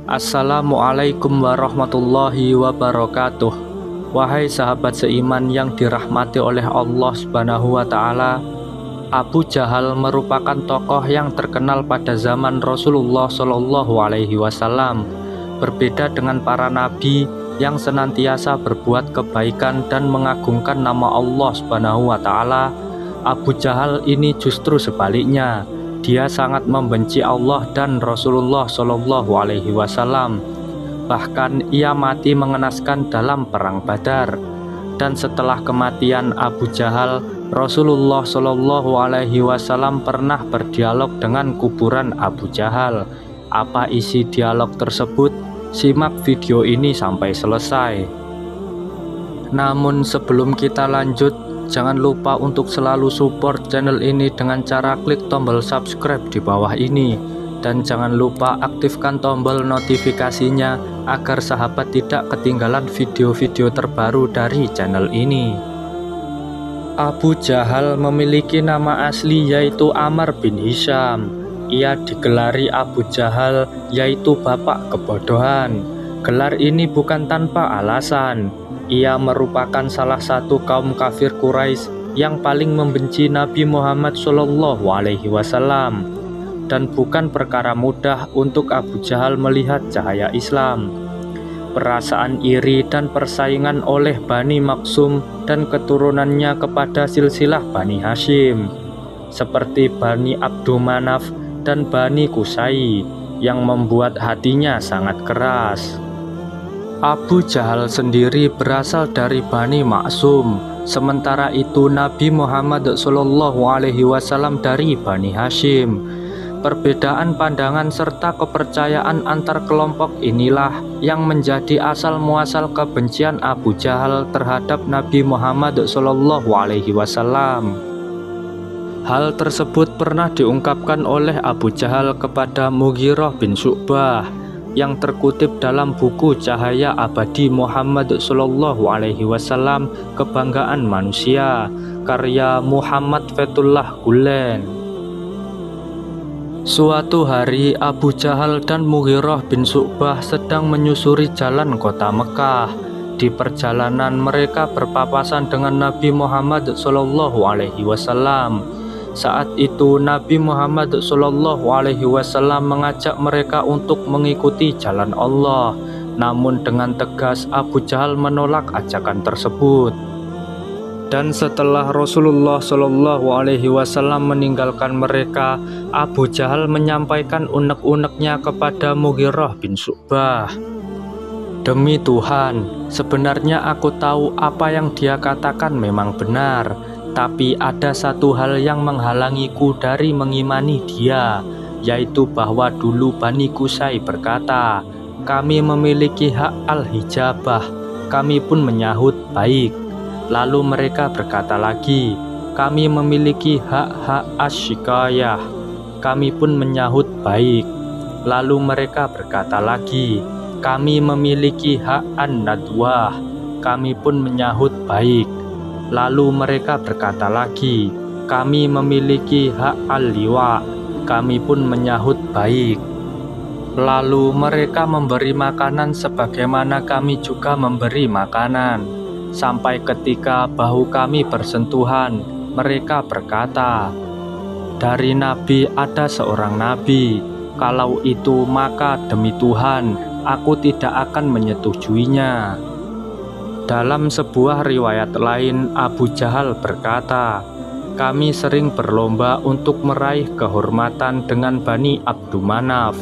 Assalamualaikum warahmatullahi wabarakatuh. Wahai sahabat seiman yang dirahmati oleh Allah Subhanahu wa Ta'ala, Abu Jahal merupakan tokoh yang terkenal pada zaman Rasulullah Shallallahu Alaihi Wasallam. Berbeda dengan para nabi yang senantiasa berbuat kebaikan dan mengagungkan nama Allah Subhanahu wa Ta'ala, Abu Jahal ini justru sebaliknya. Dia sangat membenci Allah dan Rasulullah Shallallahu Alaihi Wasallam. Bahkan ia mati mengenaskan dalam perang Badar. Dan setelah kematian Abu Jahal, Rasulullah Shallallahu Alaihi Wasallam pernah berdialog dengan kuburan Abu Jahal. Apa isi dialog tersebut? Simak video ini sampai selesai. Namun sebelum kita lanjut, jangan lupa untuk selalu support channel ini dengan cara klik tombol subscribe di bawah ini. Dan jangan lupa aktifkan tombol notifikasinya agar sahabat tidak ketinggalan video-video terbaru dari channel ini. Abu Jahal memiliki nama asli yaitu Amr bin Hisham. Ia digelari Abu Jahal yaitu bapak kebodohan. Gelar ini bukan tanpa alasan. Ia merupakan salah satu kaum kafir Quraisy yang paling membenci Nabi Muhammad Shallallahu Alaihi Wasallam, dan bukan perkara mudah untuk Abu Jahal melihat cahaya Islam. Perasaan iri dan persaingan oleh Bani Maksum dan keturunannya kepada silsilah Bani Hashim, seperti Bani Abdummanaf dan Bani Qusay, yang membuat hatinya sangat keras. Abu Jahal sendiri berasal dari Bani Maksum, sementara itu Nabi Muhammad Shallallahu Alaihi Wasallam dari Bani Hashim. Perbedaan pandangan serta kepercayaan antar kelompok inilah yang menjadi asal muasal kebencian Abu Jahal terhadap Nabi Muhammad Shallallahu Alaihi Wasallam. Hal tersebut pernah diungkapkan oleh Abu Jahal kepada Mughirah bin Syu'bah yang terkutip dalam buku Cahaya Abadi Muhammad Shallallahu Alaihi Wasallam, Kebanggaan Manusia, karya Muhammad Fethullah Gulen. Suatu hari Abu Jahal dan Mughirah bin Syu'bah sedang menyusuri jalan kota Mekah. Di perjalanan mereka berpapasan dengan Nabi Muhammad Shallallahu Alaihi Wasallam. Saat itu Nabi Muhammad Shallallahu Alaihi Wasallam mengajak mereka untuk mengikuti jalan Allah. Namun dengan tegas Abu Jahal menolak ajakan tersebut. Dan setelah Rasulullah Shallallahu Alaihi Wasallam meninggalkan mereka, Abu Jahal menyampaikan unek-uneknya kepada Mughirah bin Syu'bah. Demi Tuhan, sebenarnya aku tahu apa yang dia katakan memang benar. Tapi ada satu hal yang menghalangiku dari mengimani dia, yaitu bahwa dulu Bani Qusay berkata, kami memiliki hak al-hijabah. Kami pun menyahut baik. Lalu mereka berkata lagi, kami memiliki hak-hak asyikayah. Kami pun menyahut baik. Lalu mereka berkata lagi, kami memiliki hak an-nadwah. Kami pun menyahut baik. Lalu mereka berkata lagi, kami memiliki hak al-liwa. Kami pun menyahut baik. Lalu mereka memberi makanan sebagaimana kami juga memberi makanan. Sampai ketika bahu kami bersentuhan, mereka berkata, dari Nabi ada seorang Nabi. Kalau itu maka demi Tuhan, aku tidak akan menyetujuinya. Dalam sebuah riwayat lain, Abu Jahal berkata, kami sering berlomba untuk meraih kehormatan dengan Bani Abdummanaf.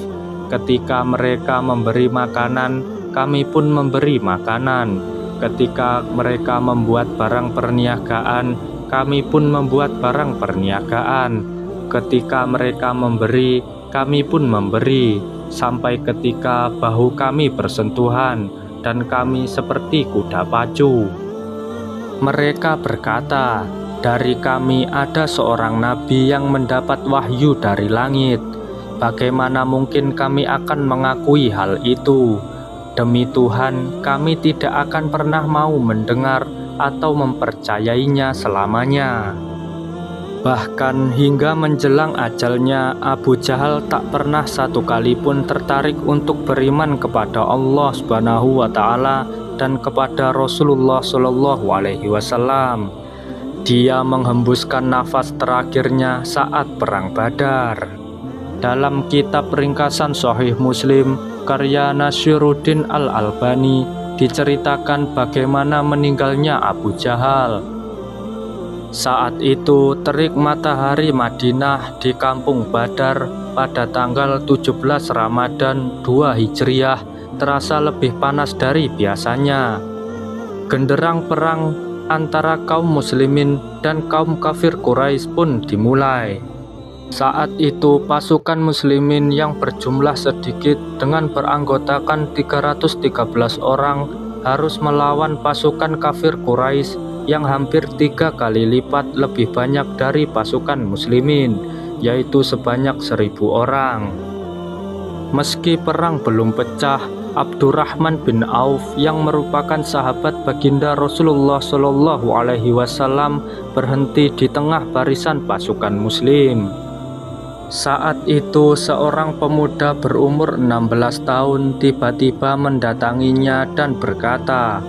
Ketika mereka memberi makanan, kami pun memberi makanan. Ketika mereka membuat barang perniagaan, kami pun membuat barang perniagaan. Ketika mereka memberi, kami pun memberi. Sampai ketika bahu kami bersentuhan, dan kami seperti kuda pacu. Mereka berkata, dari kami ada seorang nabi yang mendapat wahyu dari langit. Bagaimana mungkin kami akan mengakui hal itu? Demi Tuhan, kami tidak akan pernah mau mendengar atau mempercayainya selamanya. Bahkan hingga menjelang ajalnya, Abu Jahal tak pernah satu kali pun tertarik untuk beriman kepada Allah Subhanahu wa Ta'ala dan kepada Rasulullah Shallallahu Alaihi Wasallam. Dia menghembuskan nafas terakhirnya saat perang Badar. Dalam kitab ringkasan Sahih Muslim karya Nasiruddin Al-Albani diceritakan bagaimana meninggalnya Abu Jahal. Saat itu terik matahari Madinah di kampung Badar pada tanggal 17 Ramadan 2 Hijriah terasa lebih panas dari biasanya. Genderang perang antara kaum muslimin dan kaum kafir Quraisy pun dimulai. Saat itu pasukan muslimin yang berjumlah sedikit dengan beranggotakan 313 orang harus melawan pasukan kafir Quraisy yang hampir 3 kali lipat lebih banyak dari pasukan muslimin, yaitu sebanyak 1.000 orang. Meski perang belum pecah, Abdurrahman bin Auf yang merupakan sahabat baginda Rasulullah Shallallahu Alaihi Wasallam berhenti di tengah barisan pasukan muslim. Saat itu seorang pemuda berumur 16 tahun tiba-tiba mendatanginya dan berkata,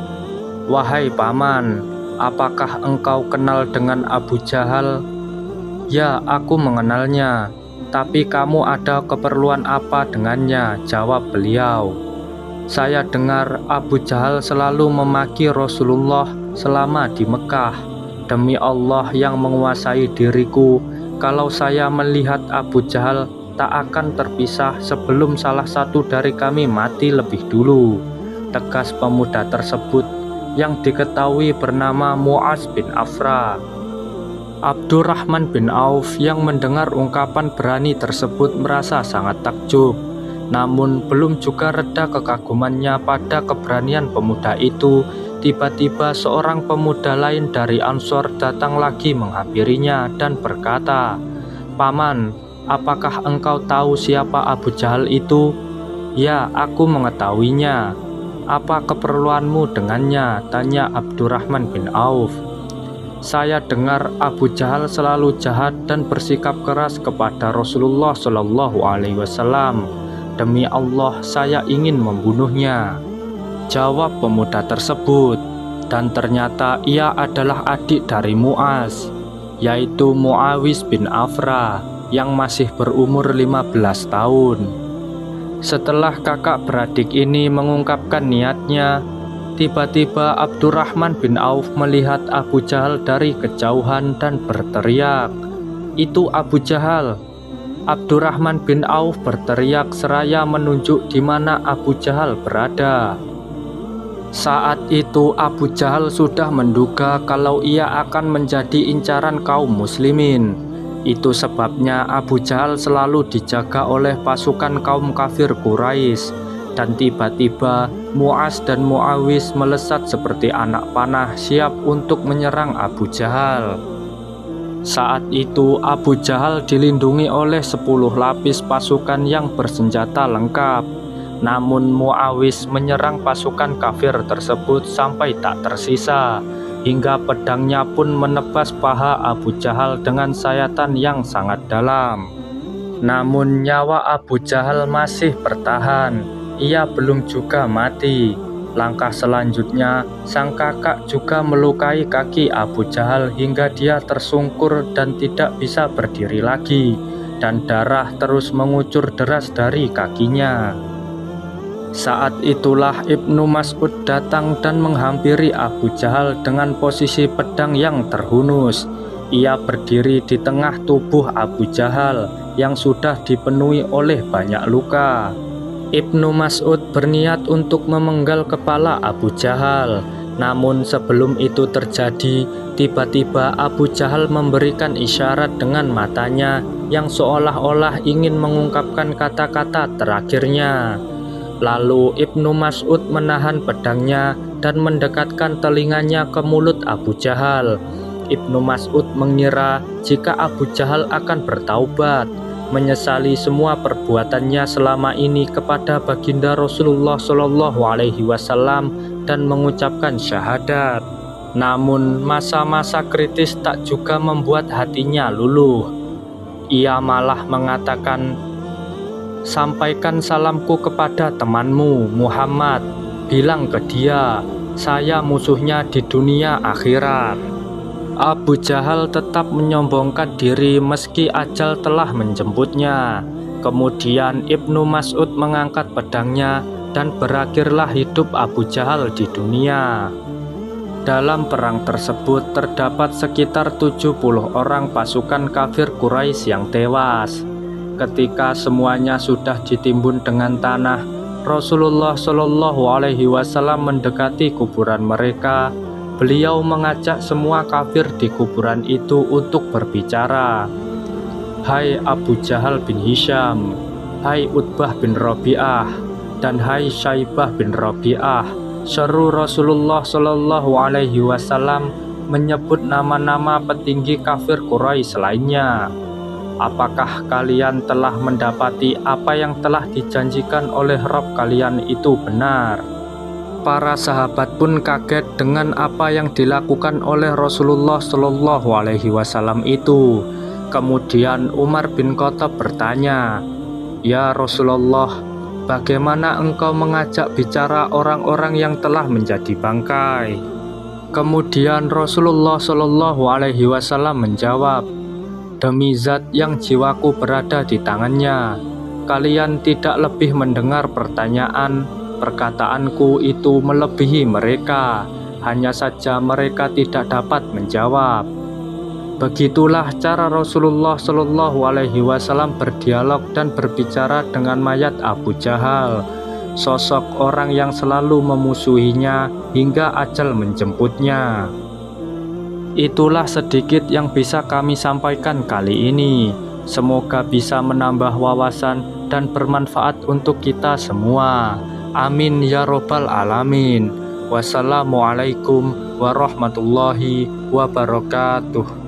"Wahai paman, apakah engkau kenal dengan Abu Jahal?" "Ya, aku mengenalnya. Tapi kamu ada keperluan apa dengannya?" jawab beliau. "Saya dengar Abu Jahal selalu memaki Rasulullah selama di Mekah. Demi Allah yang menguasai diriku, kalau saya melihat Abu Jahal tak akan terpisah sebelum salah satu dari kami mati lebih dulu," tegas pemuda tersebut yang diketahui bernama Mu'az bin Afra. Abdurrahman bin Auf yang mendengar ungkapan berani tersebut merasa sangat takjub. Namun belum juga reda kekagumannya pada keberanian pemuda itu, tiba-tiba seorang pemuda lain dari Ansor datang lagi menghampirinya dan berkata, "Paman, apakah engkau tahu siapa Abu Jahal itu?" "Ya, aku mengetahuinya." "Apa keperluanmu dengannya?" tanya Abdurrahman bin Auf. "Saya dengar Abu Jahal selalu jahat dan bersikap keras kepada Rasulullah Shallallahu Alaihi Wasallam. Demi Allah, saya ingin membunuhnya," jawab pemuda tersebut. Dan ternyata ia adalah adik dari Mu'az, yaitu Muawis bin Afra yang masih berumur 15 tahun. Setelah kakak beradik ini mengungkapkan niatnya, tiba-tiba Abdurrahman bin Auf melihat Abu Jahal dari kejauhan dan berteriak, "Itu Abu Jahal!" Abdurrahman bin Auf berteriak seraya menunjuk di mana Abu Jahal berada. Saat itu Abu Jahal sudah menduga kalau ia akan menjadi incaran kaum muslimin. Itu sebabnya Abu Jahal selalu dijaga oleh pasukan kaum kafir Quraisy. Dan tiba-tiba Mu'az dan Muawis melesat seperti anak panah siap untuk menyerang Abu Jahal. Saat itu Abu Jahal dilindungi oleh 10 lapis pasukan yang bersenjata lengkap. Namun Muawis menyerang pasukan kafir tersebut sampai tak tersisa, hingga pedangnya pun menebas paha Abu Jahal dengan sayatan yang sangat dalam. Namun nyawa Abu Jahal masih bertahan, ia belum juga mati. Langkah selanjutnya, sang kakak juga melukai kaki Abu Jahal hingga dia tersungkur dan tidak bisa berdiri lagi, dan darah terus mengucur deras dari kakinya. Saat itulah Ibnu Mas'ud datang dan menghampiri Abu Jahal dengan posisi pedang yang terhunus. Ia berdiri di tengah tubuh Abu Jahal yang sudah dipenuhi oleh banyak luka. Ibnu Mas'ud berniat untuk memenggal kepala Abu Jahal. Namun sebelum itu terjadi, tiba-tiba Abu Jahal memberikan isyarat dengan matanya yang seolah-olah ingin mengungkapkan kata-kata terakhirnya. Lalu Ibnu Mas'ud menahan pedangnya dan mendekatkan telinganya ke mulut Abu Jahal. Ibnu Mas'ud mengira jika Abu Jahal akan bertaubat, menyesali semua perbuatannya selama ini kepada baginda Rasulullah Shallallahu Alaihi Wasallam dan mengucapkan syahadat. Namun masa-masa kritis tak juga membuat hatinya luluh. Ia malah mengatakan, "Sampaikan salamku kepada temanmu Muhammad. Bilang ke dia, saya musuhnya di dunia akhirat." Abu Jahal tetap menyombongkan diri meski ajal telah menjemputnya. Kemudian Ibnu Mas'ud mengangkat pedangnya dan berakhirlah hidup Abu Jahal di dunia. Dalam perang tersebut terdapat sekitar 70 orang pasukan kafir Quraisy yang tewas. Ketika semuanya sudah ditimbun dengan tanah, Rasulullah Shallallahu Alaihi Wasallam mendekati kuburan mereka. Beliau mengajak semua kafir di kuburan itu untuk berbicara. "Hai Abu Jahal bin Hisham, hai Utbah bin Rabi'ah, dan hai Syaibah bin Rabi'ah," seru Rasulullah Shallallahu Alaihi Wasallam menyebut nama-nama petinggi kafir Quraisy lainnya. "Apakah kalian telah mendapati apa yang telah dijanjikan oleh Rabb kalian itu benar?" Para sahabat pun kaget dengan apa yang dilakukan oleh Rasulullah Shallallahu Alaihi Wasallam itu. Kemudian Umar bin Khattab bertanya, "Ya Rasulullah, bagaimana engkau mengajak bicara orang-orang yang telah menjadi bangkai?" Kemudian Rasulullah Shallallahu Alaihi Wasallam menjawab, "Demi zat yang jiwaku berada di tangannya, kalian tidak lebih mendengar perkataanku itu melebihi mereka, hanya saja mereka tidak dapat menjawab." Begitulah cara Rasulullah Shallallahu Alaihi Wasallam berdialog dan berbicara dengan mayat Abu Jahal, sosok orang yang selalu memusuhinya hingga ajal menjemputnya. Itulah sedikit yang bisa kami sampaikan kali ini. Semoga bisa menambah wawasan dan bermanfaat untuk kita semua. Amin ya robbal alamin. Wassalamualaikum warahmatullahi wabarakatuh.